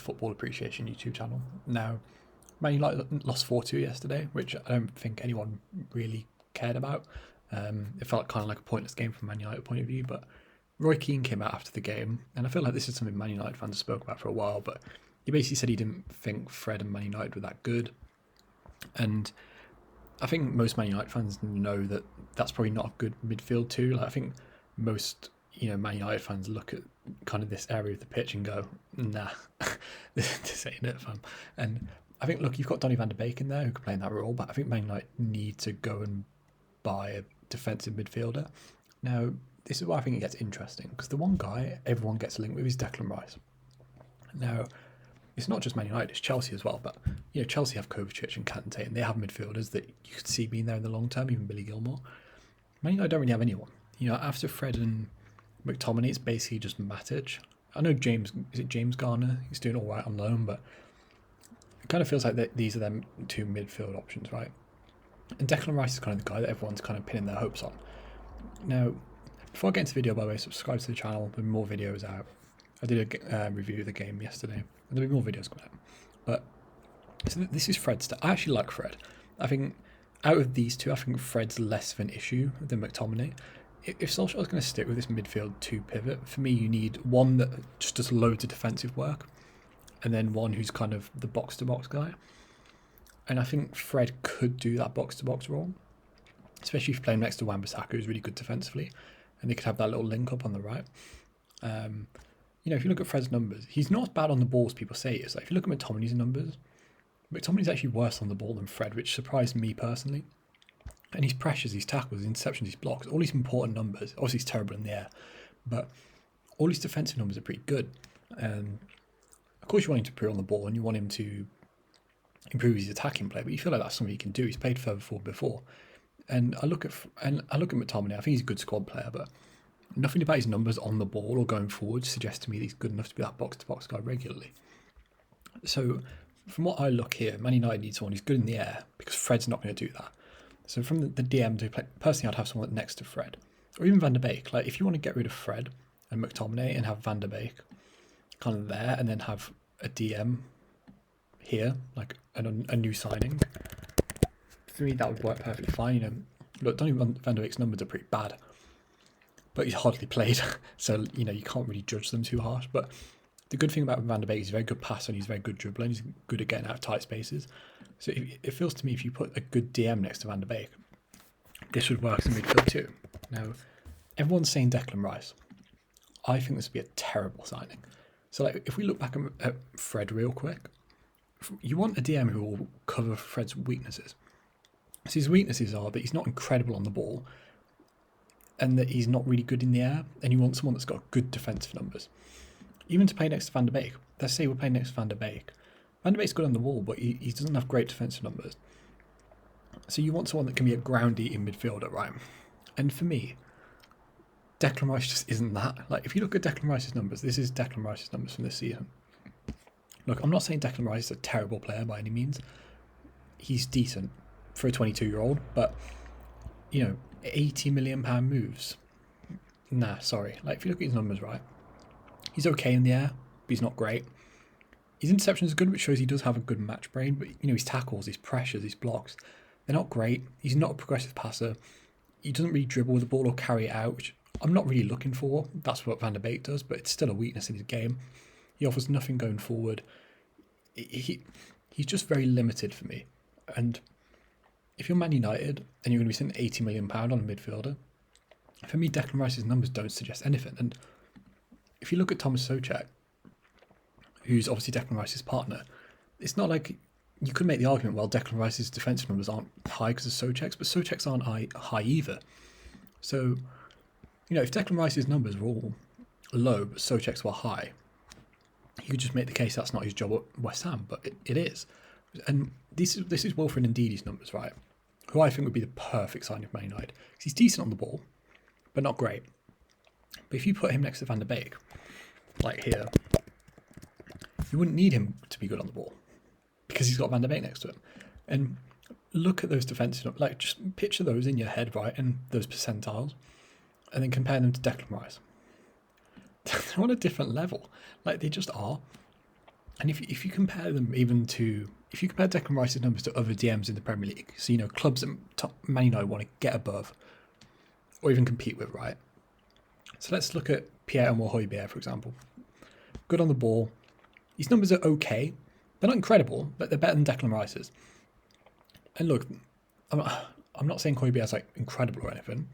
football appreciation YouTube channel. Now, Man United lost 4-2 yesterday, which I don't think anyone really cared about. It felt kind of like a pointless game from Man United point of view, but Roy Keane came out after the game, and I feel like this is something Man United fans have spoke about for a while, but he basically said he didn't think Fred and Man United were that good. And I think most Man United fans know that that's probably not a good midfield too. Like, I think most Man United fans look at kind of this area of the pitch and go, nah, this ain't it, fam. And I think, look, you've got Donny van de Beek in there who can play in that role, but I think Man United need to go and buy a defensive midfielder. Now, this is why I think it gets interesting, because the one guy everyone gets linked with is Declan Rice. Now, it's not just Man United, it's Chelsea as well, but Chelsea have Kovacic and Kante, and they have midfielders that you could see being there in the long term, even Billy Gilmore. Man United don't really have anyone. After Fred and McTominay, it's basically just Matic. I know James Garner? He's doing all right on loan, but it kind of feels like these are them two midfield options, right? And Declan Rice is kind of the guy that everyone's kind of pinning their hopes on. Now, before I get into the video, by the way, subscribe to the channel. There'll be more videos out. I did a review of the game yesterday, and there'll be more videos coming out. But so this is Fred's. I actually like Fred. I think out of these two, I think Fred's less of an issue than McTominay. If Solskjaer's going to stick with this midfield 2 pivot, for me, you need one that just does loads of defensive work, and then one who's kind of the box-to-box guy. And I think Fred could do that box-to-box role, especially if you're playing next to Wan-Bissaka, who's really good defensively, and they could have that little link-up on the right. If you look at Fred's numbers, he's not as bad on the ball as people say he is. Like, if you look at McTominay's numbers, McTominay's actually worse on the ball than Fred, which surprised me personally. And his pressures, his tackles, his interceptions, his blocks, all these important numbers. Obviously, he's terrible in the air, but all his defensive numbers are pretty good. Of course, you want him to improve on the ball and you want him to improve his attacking play, but you feel like that's something he can do. He's played further forward before. And I look at McTominay. I think he's a good squad player, but nothing about his numbers on the ball or going forward suggests to me that he's good enough to be that box-to-box guy regularly. So, from what I look here, Man United needs someone who's good in the air, because Fred's not going to do that. So from the DM to play, personally, I'd have someone next to Fred, or even Van de Beek. Like, if you want to get rid of Fred and McTominay and have Van de Beek kind of there, and then have a DM here, like a new signing, for me that would work perfectly fine. Look, Donny van de Beek's numbers are pretty bad, but he's hardly played, so you can't really judge them too harsh. But the good thing about Van de Beek is he's a very good passer and he's very good dribbling. He's good at getting out of tight spaces. So it feels to me, if you put a good DM next to Van de Beek, this would work in midfield too. Now, everyone's saying Declan Rice. I think this would be a terrible signing. So, like, if we look back at Fred real quick, you want a DM who will cover Fred's weaknesses. So his weaknesses are that he's not incredible on the ball, and that he's not really good in the air, and you want someone that's got good defensive numbers. Even to play next to Van de Beek. Let's say we're playing next to Van de Beek. Van de Beek's good on the wall, but he doesn't have great defensive numbers. So you want someone that can be a ground-eating midfielder, right? And for me, Declan Rice just isn't that. Like, if you look at Declan Rice's numbers, this is Declan Rice's numbers from this season. Look, I'm not saying Declan Rice is a terrible player by any means. He's decent for a 22-year-old, but, £80 million moves. Nah, sorry. Like, if you look at his numbers, right, he's okay in the air, but he's not great. His interceptions are good, which shows he does have a good match brain, but his tackles, his pressures, his blocks, they're not great. He's not a progressive passer. He doesn't really dribble the ball or carry it out, which I'm not really looking for. That's what Van de Beek does, but it's still a weakness in his game. He offers nothing going forward. He's just very limited for me. And if you're Man United and you're going to be spending £80 million on a midfielder, for me, Declan Rice's numbers don't suggest anything. And if you look at Thomas Soucek, who's obviously Declan Rice's partner, it's not like you could make the argument, well, Declan Rice's defensive numbers aren't high because of Soucek's, but Soucek's aren't high either. So, if Declan Rice's numbers were all low, but Soucek's were high, you could just make the case that's not his job at West Ham, but it is. And this is Wilfred Ndidi's numbers, right? Who I think would be the perfect signing for Man United. Because he's decent on the ball, but not great. But if you put him next to Van de Beek, like here, you wouldn't need him to be good on the ball because he's got Van de Beek next to him. And look at those defensive, like, just picture those in your head, right, and those percentiles, and then compare them to Declan Rice. They're on a different level. Like, they just are. And if you compare them even to, if you compare Declan Rice's numbers to other DMs in the Premier League, so you know clubs that Man United want to get above or even compete with, right? So let's look at Pierre-Emile Højbjerg, for example. Good on the ball. These numbers are okay. They're not incredible, but they're better than Declan Rice's. And look, I'm not saying Højbjerg's like incredible or anything,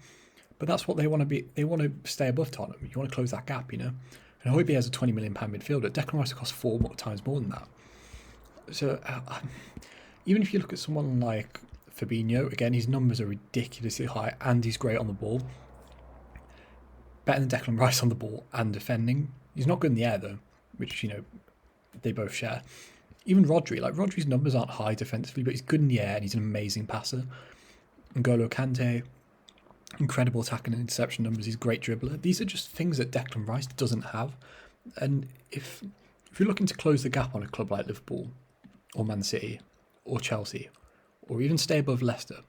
but that's what they want to be. They want to stay above Tottenham. You want to close that gap, you know. And Højbjerg is a £20 million midfielder. Declan Rice costs 4 times more than that. So even if you look at someone like Fabinho, again, his numbers are ridiculously high and he's great on the ball. Better than Declan Rice on the ball and defending. He's not good in the air though, which, you know, they both share. Even Rodri, like Rodri's numbers aren't high defensively, but he's good in the air and he's an amazing passer. N'Golo Kante, incredible attacking and interception numbers. He's a great dribbler. These are just things that Declan Rice doesn't have. And if you're looking to close the gap on a club like Liverpool or Man City or Chelsea or even stay above Leicester,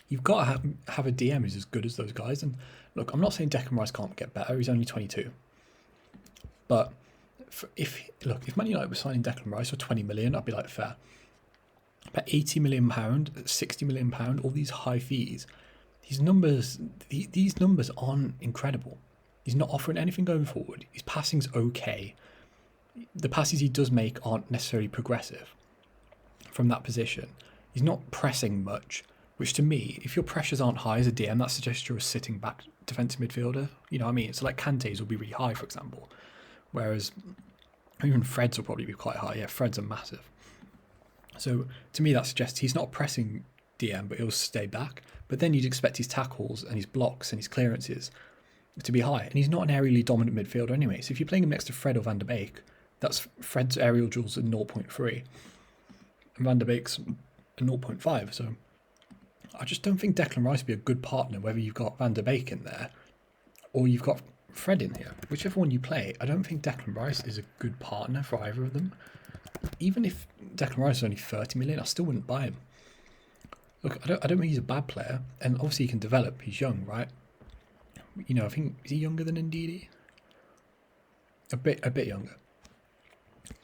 you've got to have a DM who's as good as those guys. And look, I'm not saying Declan Rice can't get better. He's only 22. But if Man United were signing Declan Rice for 20 million, I'd be like, fair. But £80 million, £60 million, all these high fees, these numbers aren't incredible. He's not offering anything going forward. His passing's okay. The passes he does make aren't necessarily progressive from that position. He's not pressing much, which to me, if your pressures aren't high as a DM, that suggests you're a sitting back defensive midfielder. You know what I mean? So like Kante's will be really high, for example. Whereas even Fred's will probably be quite high. Yeah, Fred's are massive. So to me, that suggests he's not a pressing DM, but he'll stay back. But then you'd expect his tackles and his blocks and his clearances to be high. And he's not an aerially dominant midfielder anyway. So if you're playing him next to Fred or Van der Beek, that's Fred's aerial duels at 0.3 and Van der Beek's at 0.5. So I just don't think Declan Rice would be a good partner, whether you've got Van der Beek in there or you've got Fred in here. Whichever one you play, I don't think Declan Rice is a good partner for either of them. Even if Declan Rice is only 30 million, I still wouldn't buy him. Look, I don't think he's a bad player, and obviously he can develop. He's young, right? You know, I think, is he younger than Ndidi? A bit younger.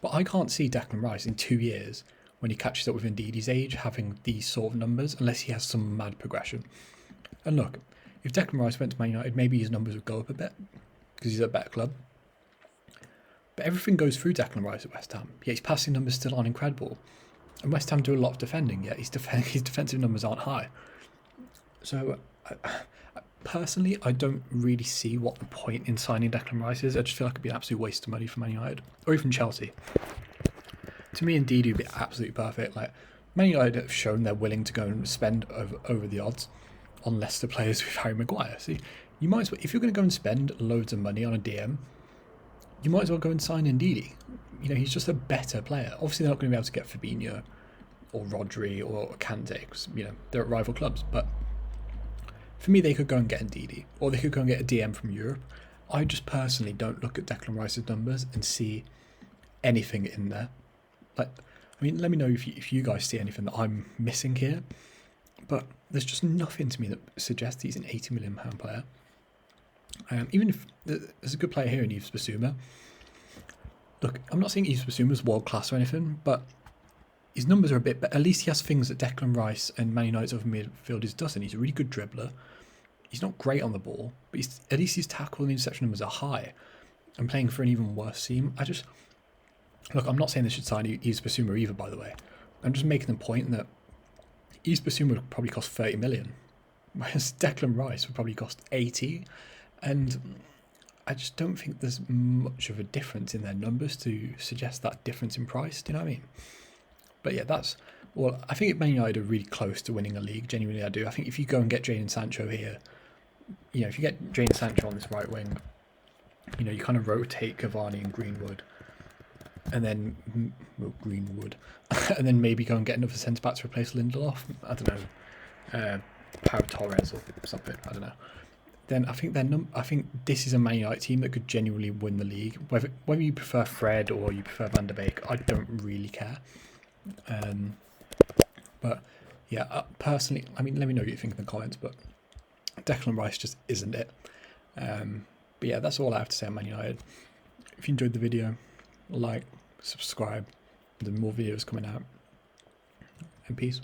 But I can't see Declan Rice in 2 years, when he catches up with Ndidi's age, having these sort of numbers, unless he has some mad progression. And look, if Declan Rice went to Man United, maybe his numbers would go up a bit, because he's at a better club. But everything goes through Declan Rice at West Ham. Yet his passing numbers still aren't incredible. And West Ham do a lot of defending, yet his defensive numbers aren't high. So, personally, I don't really see what the point in signing Declan Rice is. I just feel like it'd be an absolute waste of money for Man United, or even Chelsea. To me, indeed, it'd be absolutely perfect. Like, Man United have shown they're willing to go and spend over the odds on Leicester players with Harry Maguire. See, you might as well, if you're going to go and spend loads of money on a DM, you might as well go and sign Ndidi. You know, he's just a better player. Obviously, they're not going to be able to get Fabinho or Rodri or Kante because, you know, they're at rival clubs. But for me, they could go and get Ndidi, or they could go and get a DM from Europe. I just personally don't look at Declan Rice's numbers and see anything in there. Like, I mean, let me know if you guys see anything that I'm missing here. But there's just nothing to me that suggests he's an £80 million player. Even if there's a good player here in Yves Bissouma. Look, I'm not saying Yves Bissouma's world class or anything, but his numbers are a bit better. At least he has things that Declan Rice and Man United's other midfielders doesn't. He's a really good dribbler. He's not great on the ball, but at least his tackle and interception numbers are high. And playing for an even worse team, look, I'm not saying they should sign Yves Bissouma either, by the way. I'm just making the point that Yves Bissouma would probably cost 30 million, whereas Declan Rice would probably cost 80. And I just don't think there's much of a difference in their numbers to suggest that difference in price. Do you know what I mean? But yeah, I think Man United are really close to winning a league. Genuinely, I do. I think if you go and get Jadon Sancho here, you know, if you get Jadon Sancho on this right wing, you know, you kind of rotate Cavani and Greenwood, and then and then maybe go and get another centre back to replace Lindelof. I don't know, Pau Torres or something. I don't know. Then I think this is a Man United team that could genuinely win the league. Whether you prefer Fred or you prefer Van der Beek, I don't really care. But yeah, personally, I mean, let me know what you think in the comments. But Declan Rice just isn't it. But yeah, that's all I have to say on Man United. If you enjoyed the video, like, subscribe. There's more videos coming out. And peace.